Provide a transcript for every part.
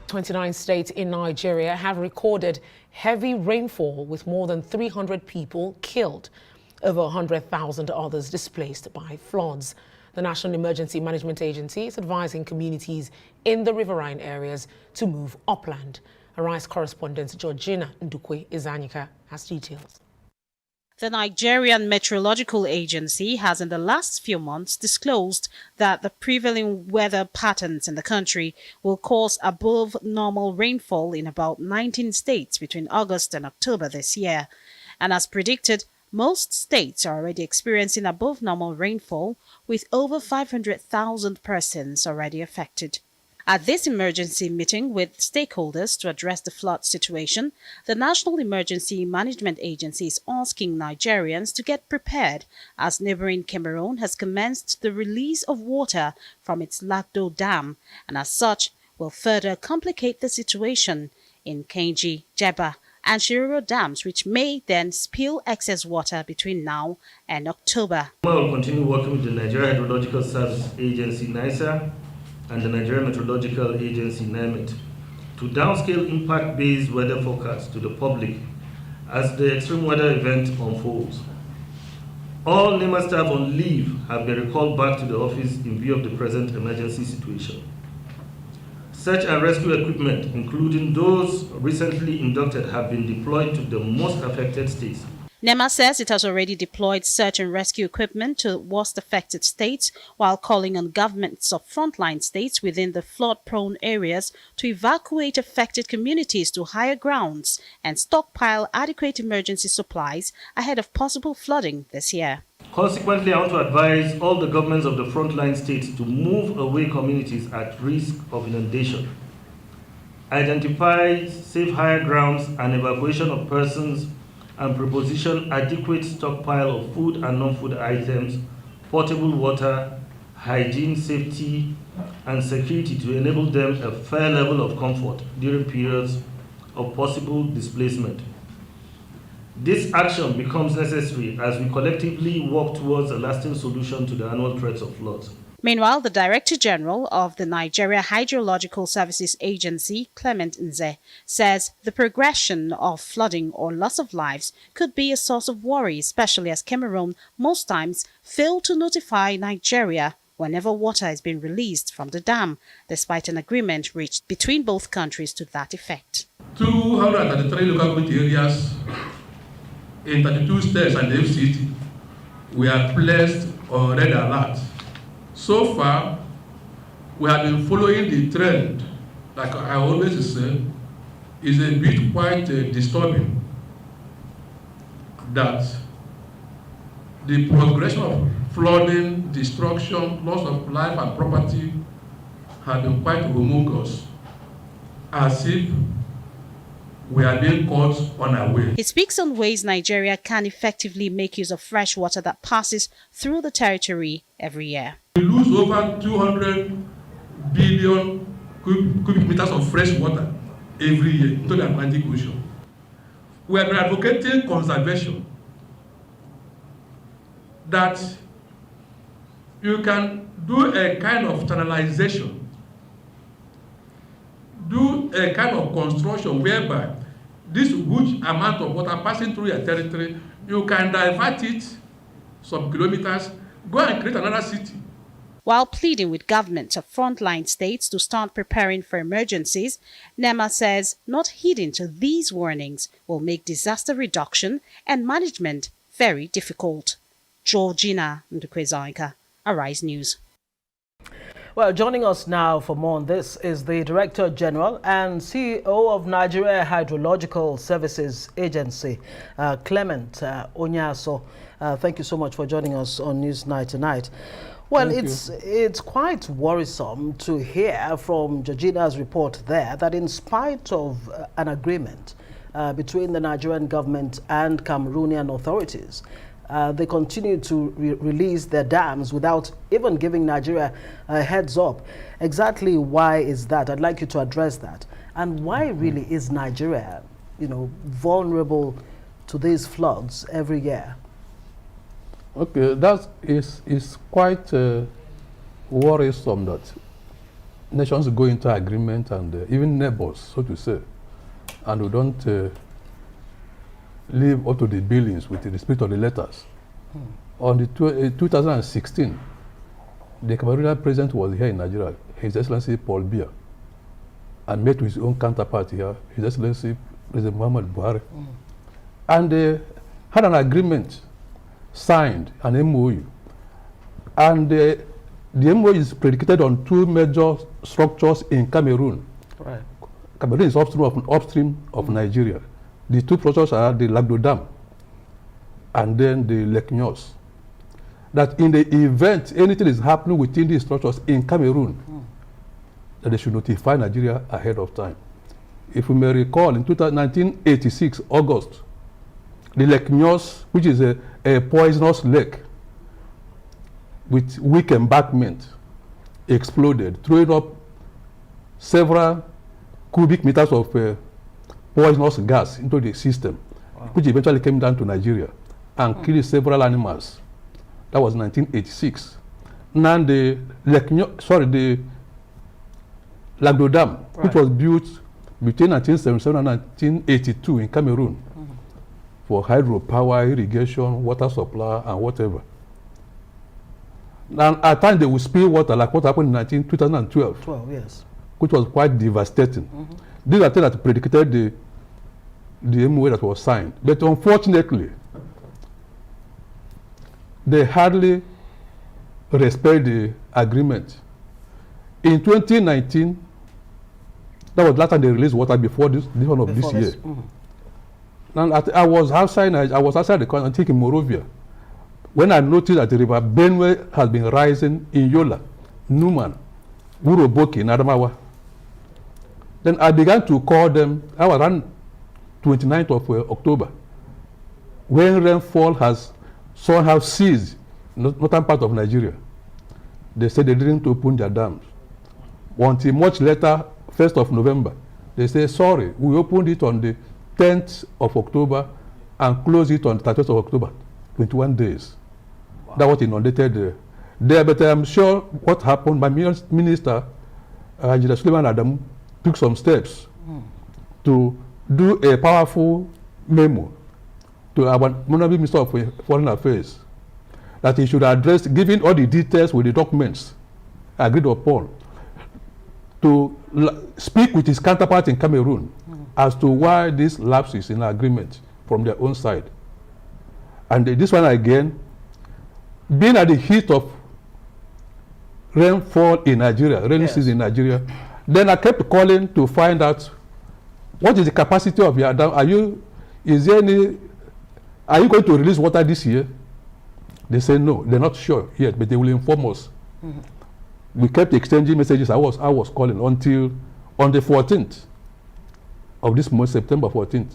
29 states in Nigeria have recorded heavy rainfall with more than 300 people killed, over 100,000 others displaced by floods. The National Emergency Management Agency is advising communities in the riverine areas to move upland. Arise correspondent Georgina Ndukwe Izanyika has details. The Nigerian Meteorological Agency has in the last few months disclosed that the prevailing weather patterns in the country will cause above normal rainfall in about 19 states between August and October this year. And as predicted, most states are already experiencing above normal rainfall, with over 500,000 persons already affected. At this emergency meeting with stakeholders to address the flood situation, the National Emergency Management Agency is asking Nigerians to get prepared as neighboring Cameroon has commenced the release of water from its Lagdo Dam and as such will further complicate the situation in Kainji, Jeba and Shiroro dams, which may then spill excess water between now and October. We will continue working with the Nigeria Hydrological Service Agency, NISA, and the Nigerian Meteorological Agency, NIMET, to downscale impact-based weather forecasts to the public as the extreme weather event unfolds. All NEMA staff on leave have been recalled back to the office in view of the present emergency situation. Search and rescue equipment, including those recently inducted, have been deployed to the most affected states. NEMA says it has already deployed search and rescue equipment to worst affected states, while calling on governments of frontline states within the flood-prone areas to evacuate affected communities to higher grounds and stockpile adequate emergency supplies ahead of possible flooding this year. Consequently, I want to advise all the governments of the frontline states to move away communities at risk of inundation, identify safe higher grounds and evacuation of persons, and proposition adequate stockpile of food and non-food items, portable water, hygiene, safety, and security to enable them a fair level of comfort during periods of possible displacement. This action becomes necessary as we collectively work towards a lasting solution to the annual threats of floods. Meanwhile, the Director General of the Nigeria Hydrological Services Agency, Clement Nze, says the progression of flooding or loss of lives could be a source of worry, especially as Cameroon most times fail to notify Nigeria whenever water is being released from the dam, despite an agreement reached between both countries to that effect. 233 local government areas in 32 states and the FCT were placed on red alert. So far, we have been following the trend, like I always say, is a bit quite disturbing that the progression of flooding, destruction, loss of life and property have been quite humongous, as if we are being caught unaware. He speaks on ways Nigeria can effectively make use of fresh water that passes through the territory every year. We lose over 200 billion cubic meters of fresh water every year into the Atlantic Ocean. We have been advocating conservation, that you can do a kind of channelization, do a kind of construction whereby this huge amount of water passing through your territory, you can divert it some kilometers, go and create another city. While pleading with governments of frontline states to start preparing for emergencies, NEMA says not heeding to these warnings will make disaster reduction and management very difficult. Georgina Ndukwe, Arise News. Well, joining us now for more on this is the Director General and CEO of Nigeria Hydrological Services Agency, Clement Onyaso. Thank you so much for joining us on Newsnight tonight. Well, it's quite worrisome to hear from Georgina's report there that in spite of an agreement between the Nigerian government and Cameroonian authorities, they continue to release their dams without even giving Nigeria a heads up. Exactly why is that? I'd like you to address that. And why really is Nigeria, vulnerable to these floods every year? Okay, that is quite worrisome that nations go into agreement, and even neighbors, so to say, and we don't live up to the billings with the spirit of the letters. On the 2016, the Cameroonian president was here in Nigeria, His Excellency Paul Biya, and met with his own counterpart here, His Excellency President Muhammad Buhari, and they had an agreement signed, an MOU, and the MOU is predicated on two major structures in Cameroon. Right. Cameroon is upstream of Nigeria. The two structures are the Lagdo Dam and then the Lake Nyos. That in the event anything is happening within these structures in Cameroon, that they should notify Nigeria ahead of time. If we may recall, in 1986, August, the Lake Nyos, which is a poisonous lake with weak embankment, exploded, throwing up several cubic meters of poisonous gas into the system, which eventually came down to Nigeria and killed several animals. That was 1986. Now the the Lagdo Dam, which was built between 1977 and 1982 in Cameroon for hydropower, irrigation, water supply, and whatever. And at times they would spill water, like what happened in 2012. 12, yes. Which was quite devastating. These are things that predicated the MOU that was signed. But unfortunately, they hardly respect the agreement. In 2019, that was the last time they released water before this one of this year. And I was outside the country, I think in Morovia, when I noticed that the river Benue has been rising in Yola, Numan, Uroboki, and Adamawa. Then I began to call them. I was around 29th of October, when rainfall has somehow ceased in the northern part of Nigeria. They said they didn't open their dams. Until much later, 1st of November, they say, sorry, we opened it on the 10th of October and closed it on the 30th of October, 21 days. Wow. That was inundated there. But I'm sure what happened, my minister, Engineer Suleiman Adamu, took some steps to do a powerful memo to our Minister of Foreign Affairs that he should address, giving all the details with the documents agreed upon, to speak with his counterpart in Cameroon as to why this lapses in agreement from their own side. And this one again, being at the heat of rainfall in Nigeria, rainy season in Nigeria, then I kept calling to find out what is the capacity of your dam. Are you going to release water this year? They say no, they're not sure yet, but they will inform us. We kept exchanging messages. I was calling until on the 14th of this month, September 14th.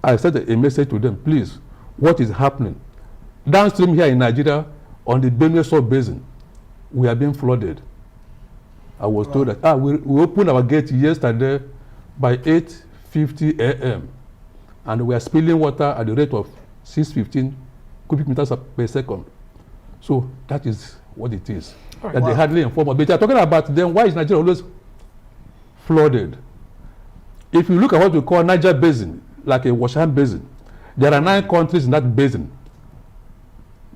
I sent a message to them, please, what is happening? Downstream here in Nigeria, on the Benue sub-basin, we are being flooded. I was told that we opened our gate yesterday by 8:50 a.m. and we are spilling water at the rate of 615 cubic meters per second. So that is what it is. That they hardly inform us. But they are talking about then why is Nigeria always flooded? If you look at what we call Niger Basin, like a Washam Basin, there are 9 countries in that basin: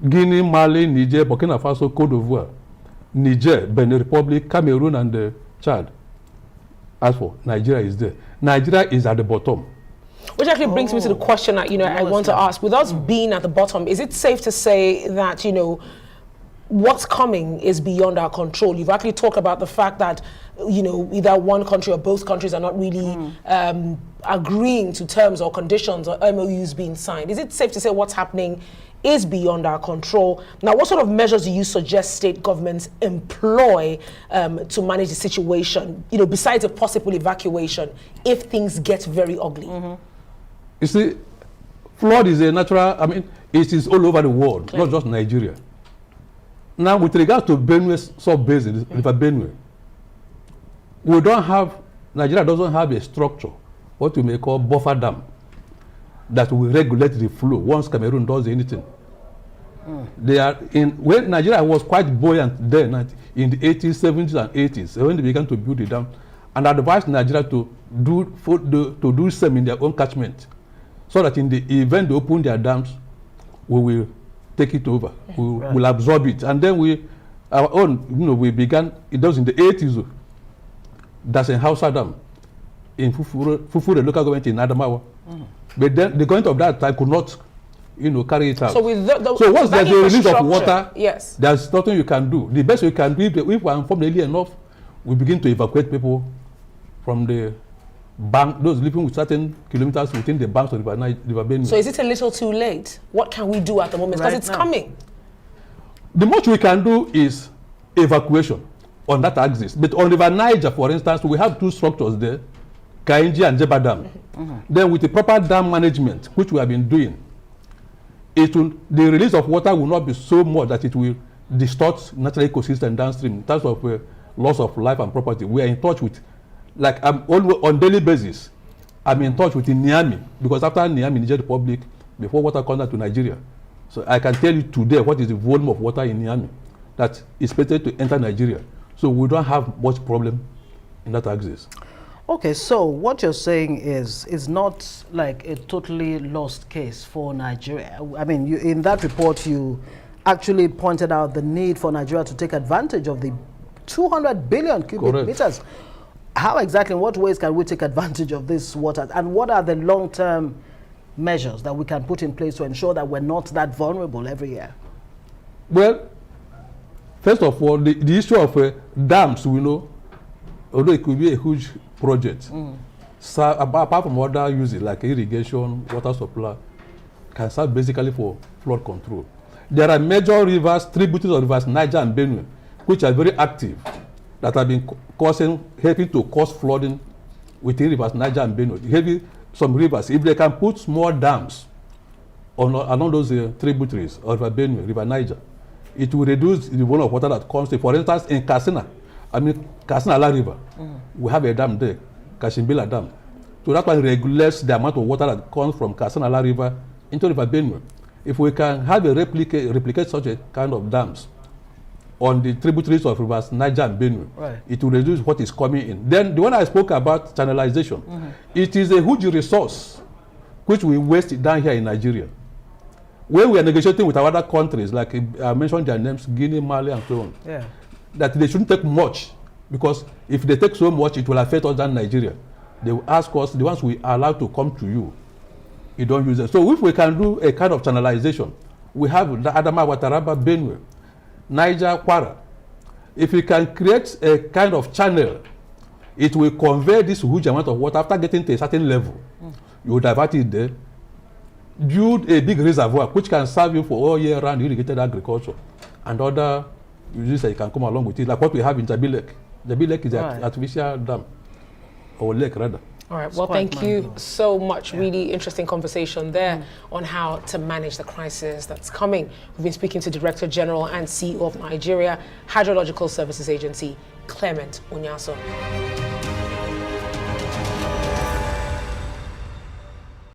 Guinea, Mali, Niger, Burkina Faso, Cote d'Ivoire, Niger, Benin Republic, Cameroon, and Chad. As for Nigeria is there. Nigeria is at the bottom. Which actually brings me to the question that I want to ask. With us being at the bottom, is it safe to say that what's coming is beyond our control? You've actually talked about the fact that either one country or both countries are not really agreeing to terms or conditions or MOUs being signed. Is it safe to say what's happening is beyond our control? Now, what sort of measures do you suggest state governments employ to manage the situation, besides a possible evacuation, if things get very ugly? You see, flood is a natural, it is all over the world, not just Nigeria. Now, with regard to Benue sub-basin, River Benue, Nigeria doesn't have a structure, what we may call buffer dam, that will regulate the flow once Cameroon does anything. They are when Nigeria was quite buoyant then in the 80s, 70s, and 80s when they began to build it down, and advised Nigeria to do same in their own catchment, so that in the event they open their dams, we will take it over. We will absorb it, and then our own, we began. It was in the 80s. That's in Hausa Dam, in Fufure local government in Adamawa. But then the government of that time could not, carry it out. So with so once there's a release of water, yes, there's nothing you can do. The best you can do, if we are informed early enough, we begin to evacuate people from the bank, those living with certain kilometers within the banks of River Benue. So is it a little too late? What can we do at the moment? Because it's coming. The most we can do is evacuation on that axis. But on River Niger, for instance, we have two structures there, Kainji and Jeba Dam. Then with the proper dam management, which we have been doing, the release of water will not be so much that it will distort natural ecosystem downstream in terms of loss of life and property. We are in touch with, like on daily basis, I'm in touch with Niamey, because after Niamey, Niger Republic, before water comes down to Nigeria. So I can tell you today what is the volume of water in Niamey that is expected to enter Nigeria. So we don't have much problem in that axis. Okay, so what you're saying is not like a totally lost case for Nigeria. I mean, in that report, you actually pointed out the need for Nigeria to take advantage of the 200 billion cubic meters. How exactly, in what ways can we take advantage of this water? And what are the long-term measures that we can put in place to ensure that we're not that vulnerable every year? Well, first of all, the issue of dams, we know, although it could be a huge project, so apart from other uses like irrigation, water supply, can serve basically for flood control. There are major rivers, tributaries of rivers Niger and Benue, which are very active, that have been helping to cause flooding within rivers Niger and Benue. Some rivers, if they can put small dams along those tributaries of River Benue, River Niger, it will reduce the volume of water that comes to. For instance, in Katsina River, we have a dam there, Kashimbila Dam. So that one regulates the amount of water that comes from Katsina River into River Benue. If we can have a replicate such a kind of dams on the tributaries of rivers Niger and Benue, it will reduce what is coming in. Then the one I spoke about, channelization, it is a huge resource which we waste down here in Nigeria. When we are negotiating with our other countries, like I mentioned their names, Guinea, Mali, and so on, that they shouldn't take much, because if they take so much, it will affect us than Nigeria. They will ask us, the ones we are allowed to come to you, you don't use them. So if we can do a kind of channelization, we have the Adamawa, Taraba, Benue, Niger, Kwara. If we can create a kind of channel, it will convey this huge amount of water. After getting to a certain level, you will divert it there, build a big reservoir which can serve you for all year round irrigated agriculture and other uses that you can come along with it, like what we have in Jabi Lake. Jabi Lake is an artificial dam, or lake rather. All right, well, thank you so much. Really interesting conversation there on how to manage the crisis that's coming. We've been speaking to Director General and CEO of Nigeria Hydrological Services Agency, Clement Onyaso.